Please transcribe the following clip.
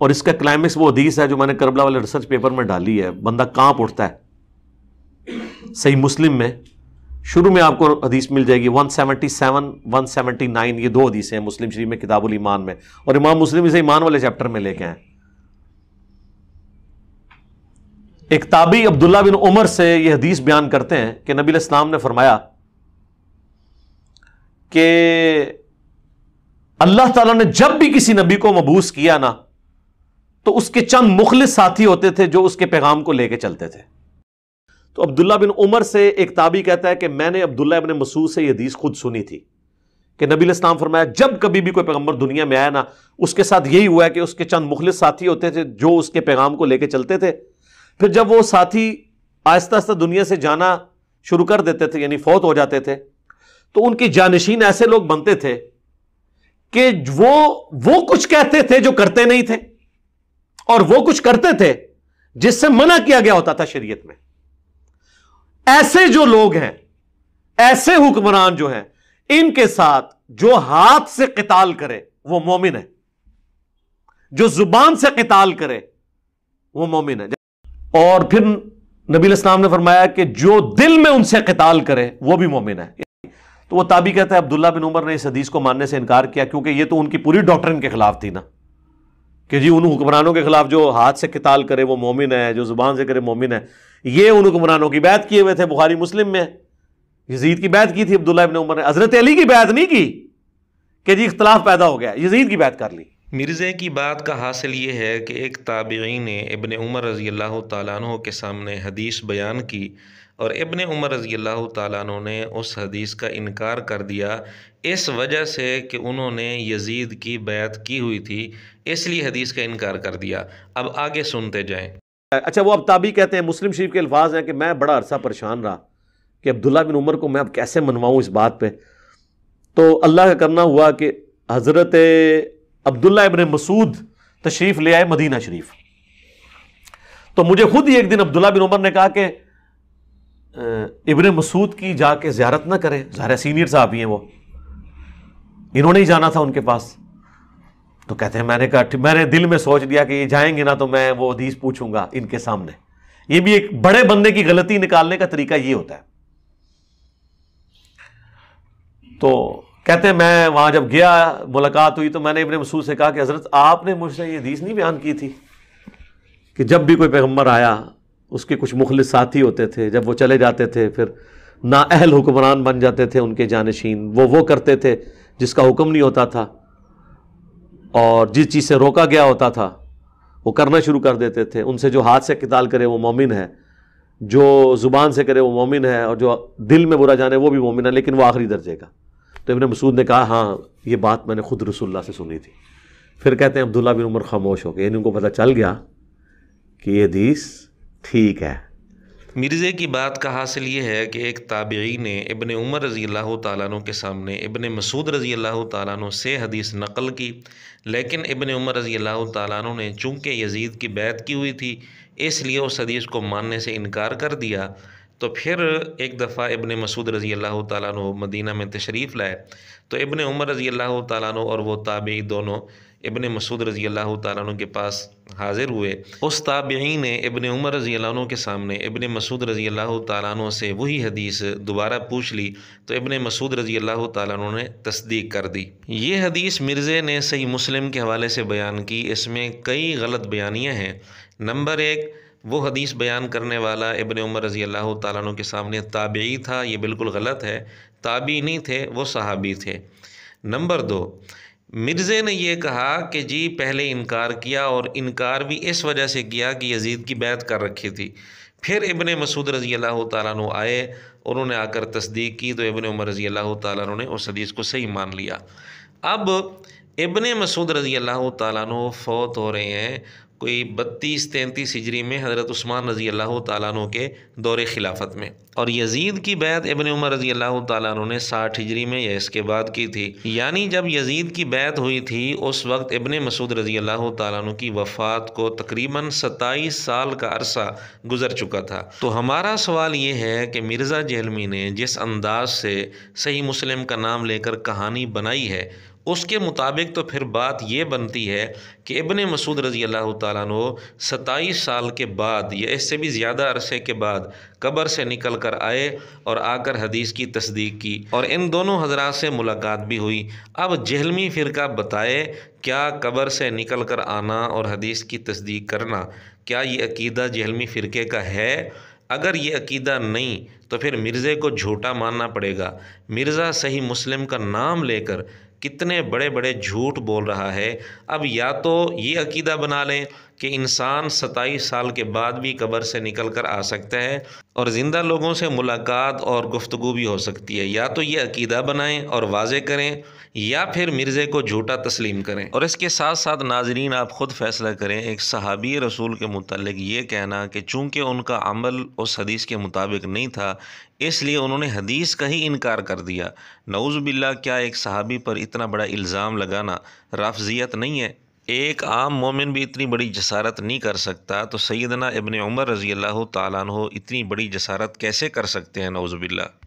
اور اس کا کلائمیکس وہ حدیث ہے جو میں نے کربلا والے ریسرچ پیپر میں ڈالی ہے، بندہ کانپ اٹھتا ہے۔ صحیح مسلم میں شروع میں آپ کو حدیث مل جائے گی 177 179، یہ دو حدیثیں ہیں مسلم شریف میں کتاب الایمان میں، اور امام مسلم اسے ایمان والے چیپٹر میں لے کے ہیں۔ ایک تابعی عبداللہ بن عمر سے یہ حدیث بیان کرتے ہیں کہ نبی علیہ السلام نے فرمایا کہ اللہ تعالیٰ نے جب بھی کسی نبی کو مبعوث کیا نا تو اس کے چند مخلص ساتھی ہوتے تھے جو اس کے پیغام کو لے کے چلتے تھے۔ تو عبداللہ بن عمر سے ایک تابعی کہتا ہے کہ میں نے عبداللہ ابن مسعود سے یہ حدیث خود سنی تھی کہ نبی علیہ السلام فرمایا جب کبھی بھی کوئی پیغمبر دنیا میں آیا نا اس کے ساتھ یہی ہوا ہے کہ اس کے چند مخلص ساتھی ہوتے تھے جو اس کے پیغام کو لے کے چلتے تھے، پھر جب وہ ساتھی آہستہ آہستہ دنیا سے جانا شروع کر دیتے تھے یعنی فوت ہو جاتے تھے تو ان کے جانشین ایسے لوگ بنتے تھے کہ وہ کچھ کہتے تھے جو کرتے نہیں تھے، اور وہ کچھ کرتے تھے جس سے منع کیا گیا ہوتا تھا شریعت میں۔ ایسے جو لوگ ہیں، ایسے حکمران جو ہیں، ان کے ساتھ جو ہاتھ سے قتال کرے وہ مومن ہے، جو زبان سے قتال کرے وہ مومن ہے، اور پھر نبی علیہ السلام نے فرمایا کہ جو دل میں ان سے قتال کرے وہ بھی مومن ہے۔ تو وہ تابعی کہتا ہے عبداللہ بن عمر نے اس حدیث کو ماننے سے انکار کیا کیونکہ یہ تو ان کی پوری ڈاکٹرن کے خلاف تھی نا، کہ جی ان حکمرانوں کے خلاف جو ہاتھ سے قتال کرے وہ مومن ہے، جو زبان سے کرے مومن ہے۔ یہ ان حکمرانوں کی بیعت کیے ہوئے تھے، بخاری مسلم میں یزید کی بیعت کی تھی عبداللہ ابن عمر نے، حضرت علی کی بیعت نہیں کی کہ جی اختلاف پیدا ہو گیا، یزید کی بیعت کر لی۔ مرزے کی بات کا حاصل یہ ہے کہ ایک تابعی نے ابن عمر رضی اللہ تعالیٰ عنہ کے سامنے حدیث بیان کی اور ابن عمر رضی اللہ تعالیٰ عنہ نے اس حدیث کا انکار کر دیا اس وجہ سے کہ انہوں نے یزید کی بیعت کی ہوئی تھی، اس لیے حدیث کا انکار کر دیا۔ اب آگے سنتے جائیں۔ اچھا، وہ اب تابعی کہتے ہیں مسلم شریف کے الفاظ ہیں کہ میں بڑا عرصہ پریشان رہا کہ عبداللہ بن عمر کو میں اب کیسے منواؤں اس بات پہ، تو اللہ کا کرنا ہوا کہ حضرت عبداللہ ابن مسعود تشریف لے آئے مدینہ شریف۔ تو مجھے خود ہی ایک دن عبداللہ بن عمر نے کہا کہ ابن مسعود کی جا کے زیارت نہ کریں، ظاہر سینئر صاحب ہی ہیں وہ، انہوں نے ہی جانا تھا ان کے پاس۔ تو کہتے ہیں میں نے کہا میں نے دل میں سوچ لیا کہ یہ جائیں گے نا تو میں وہ حدیث پوچھوں گا ان کے سامنے۔ یہ بھی ایک بڑے بندے کی غلطی نکالنے کا طریقہ یہ ہوتا ہے۔ تو کہتے ہیں میں وہاں جب گیا ملاقات ہوئی تو میں نے ابن مسعود سے کہا کہ حضرت آپ نے مجھ سے یہ حدیث نہیں بیان کی تھی کہ جب بھی کوئی پیغمبر آیا اس کے کچھ مخلص ساتھی ہوتے تھے، جب وہ چلے جاتے تھے پھر نااہل حکمران بن جاتے تھے ان کے جانشین، وہ کرتے تھے جس کا حکم نہیں ہوتا تھا، اور جس چیز سے روکا گیا ہوتا تھا وہ کرنا شروع کر دیتے تھے۔ ان سے جو ہاتھ سے قتال کرے وہ مومن ہے، جو زبان سے کرے وہ مومن ہے، اور جو دل میں برا جانے وہ بھی مومن ہے، لیکن وہ آخری درجے کا۔ تو ابن مسعود نے کہا ہاں یہ بات میں نے خود رسول اللہ سے سنی تھی۔ پھر کہتے ہیں عبداللہ بن عمر خاموش ہو گئے، یعنی ان کو پتہ چل گیا کہ یہ حدیث ٹھیک ہے۔ مرزے کی بات کا حاصل یہ ہے کہ ایک تابعی نے ابن عمر رضی اللہ تعالیٰ عنہ کے سامنے ابن مسعود رضی اللہ تعالیٰ عنہ سے حدیث نقل کی، لیکن ابن عمر رضی اللہ تعالیٰ عنہ نے چونکہ یزید کی بیعت کی ہوئی تھی اس لیے اس حدیث کو ماننے سے انکار کر دیا۔ تو پھر ایک دفعہ ابن مسعود رضی اللہ تعالیٰ عنہ مدینہ میں تشریف لائے تو ابن عمر رضی اللہ تعالیٰ عنہ اور وہ تابعی دونوں ابن مسعود رضی اللہ تعالیٰ عنہ کے پاس حاضر ہوئے۔ اس تابعی نے ابن عمر رضی اللہ عنہ کے سامنے ابن مسعود رضی اللہ تعالیٰ عنہ سے وہی حدیث دوبارہ پوچھ لی تو ابن مسعود رضی اللہ تعالیٰ عنہ نے تصدیق کر دی۔ یہ حدیث مرزے نے صحیح مسلم کے حوالے سے بیان کی، اس میں کئی غلط بیانیاں ہیں۔ نمبر 1، وہ حدیث بیان کرنے والا ابن عمر رضی اللہ تعالیٰ عنہ کے سامنے تابعی تھا، یہ بالکل غلط ہے، تابعی نہیں تھے، وہ صحابی تھے۔ نمبر 2، مرزے نے یہ کہا کہ جی پہلے انکار کیا، اور انکار بھی اس وجہ سے کیا کہ یزید کی بیعت کر رکھی تھی۔ پھر ابن مسعود رضی اللہ تعالیٰ عنہ آئے، انہوں نے آ کر تصدیق کی تو ابن عمر رضی اللہ تعالیٰ عنہ نے اس حدیث کو صحیح مان لیا۔ اب ابن مسعود رضی اللہ تعالیٰ عنہ فوت ہو رہے ہیں کوئی 32-33 ہجری میں حضرت عثمان رضی اللہ تعالیٰ عنہ کے دور خلافت میں، اور یزید کی بیعت ابن عمر رضی اللہ تعالیٰ عنہ نے 60 ہجری میں یا اس کے بعد کی تھی، یعنی جب یزید کی بیعت ہوئی تھی اس وقت ابن مسعود رضی اللہ تعالیٰ عنہ کی وفات کو تقریباً 27 سال کا عرصہ گزر چکا تھا۔ تو ہمارا سوال یہ ہے کہ مرزا جہلمی نے جس انداز سے صحیح مسلم کا نام لے کر کہانی بنائی ہے اس کے مطابق تو پھر بات یہ بنتی ہے کہ ابن مسعود رضی اللہ تعالیٰ عنہ 27 سال کے بعد یا اس سے بھی زیادہ عرصے کے بعد قبر سے نکل کر آئے اور آ کر حدیث کی تصدیق کی، اور ان دونوں حضرات سے ملاقات بھی ہوئی۔ اب جہلمی فرقہ بتائے کیا قبر سے نکل کر آنا اور حدیث کی تصدیق کرنا کیا یہ عقیدہ جہلمی فرقے کا ہے؟ اگر یہ عقیدہ نہیں تو پھر مرزے کو جھوٹا ماننا پڑے گا۔ مرزا صحیح مسلم کا نام لے کر کتنے بڑے بڑے جھوٹ بول رہا ہے۔ اب یا تو یہ عقیدہ بنا لیں کہ انسان 27 سال کے بعد بھی قبر سے نکل کر آ سکتا ہے اور زندہ لوگوں سے ملاقات اور گفتگو بھی ہو سکتی ہے، یا تو یہ عقیدہ بنائیں اور واضح کریں یا پھر مرزے کو جھوٹا تسلیم کریں۔ اور اس کے ساتھ ساتھ ناظرین آپ خود فیصلہ کریں، ایک صحابی رسول کے متعلق یہ کہنا کہ چونکہ ان کا عمل اس حدیث کے مطابق نہیں تھا اس لیے انہوں نے حدیث کا ہی انکار کر دیا، نعوذ باللہ، کیا ایک صحابی پر اتنا بڑا الزام لگانا رافضیت نہیں ہے؟ ایک عام مومن بھی اتنی بڑی جسارت نہیں کر سکتا، تو سیدنا ابن عمر رضی اللہ تعالیٰ عنہ اتنی بڑی جسارت کیسے کر سکتے ہیں؟ نعوذ باللہ۔